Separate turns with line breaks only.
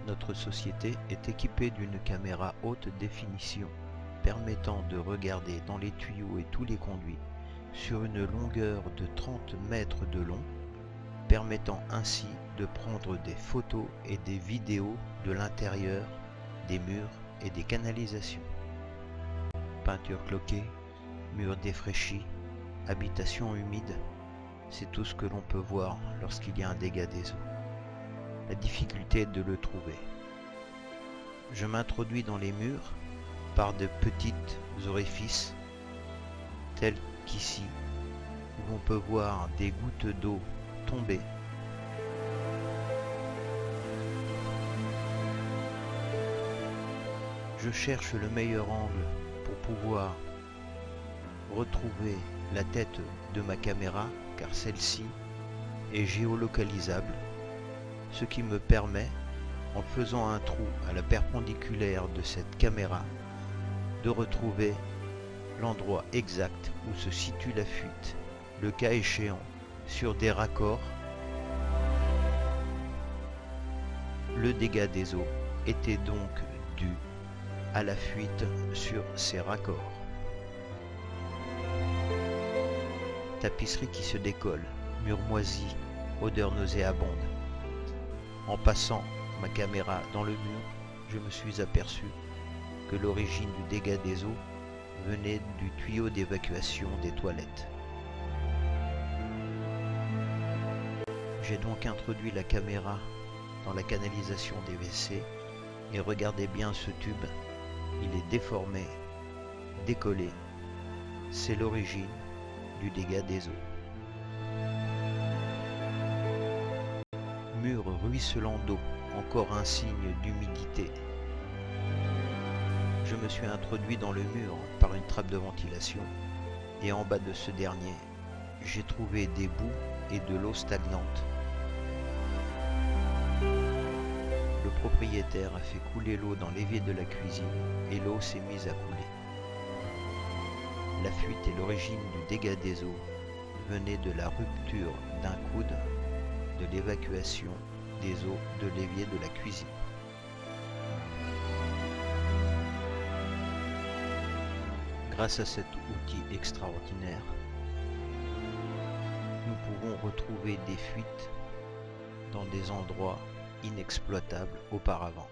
Notre société est équipée d'une caméra haute définition permettant de regarder dans les tuyaux et tous les conduits sur une longueur de 30 mètres de long, permettant ainsi de prendre des photos et des vidéos de l'intérieur, des murs et des canalisations. Peinture cloquée, murs défraîchis, habitation humide, c'est tout ce que l'on peut voir lorsqu'il y a un dégât des eaux. La difficulté est de le trouver. Je m'introduis dans les murs par de petites orifices, tels qu'ici, où l'on peut voir des gouttes d'eau tomber. Je cherche le meilleur angle pour pouvoir retrouver la tête de ma caméra, car celle-ci est géolocalisable, ce qui me permet, en faisant un trou à la perpendiculaire de cette caméra, de retrouver l'endroit exact où se situe la fuite, le cas échéant, sur des raccords. Le dégât des eaux était donc dû à la fuite sur ces raccords. Tapisserie qui se décolle, mur moisi, odeur nauséabonde. En passant ma caméra dans le mur, je me suis aperçu que l'origine du dégât des eaux venait du tuyau d'évacuation des toilettes. J'ai donc introduit la caméra dans la canalisation des WC et regardez bien ce tube, il est déformé, décollé, c'est l'origine du dégât des eaux. Mur ruisselant d'eau, encore un signe d'humidité. Je me suis introduit dans le mur par une trappe de ventilation et en bas de ce dernier, j'ai trouvé des boues et de l'eau stagnante. Le propriétaire a fait couler l'eau dans l'évier de la cuisine et l'eau s'est mise à couler. La fuite et l'origine du dégât des eaux venaient de la rupture d'un coude de l'évacuation des eaux de l'évier de la cuisine. Grâce à cet outil extraordinaire, nous pouvons retrouver des fuites dans des endroits inexploitables auparavant.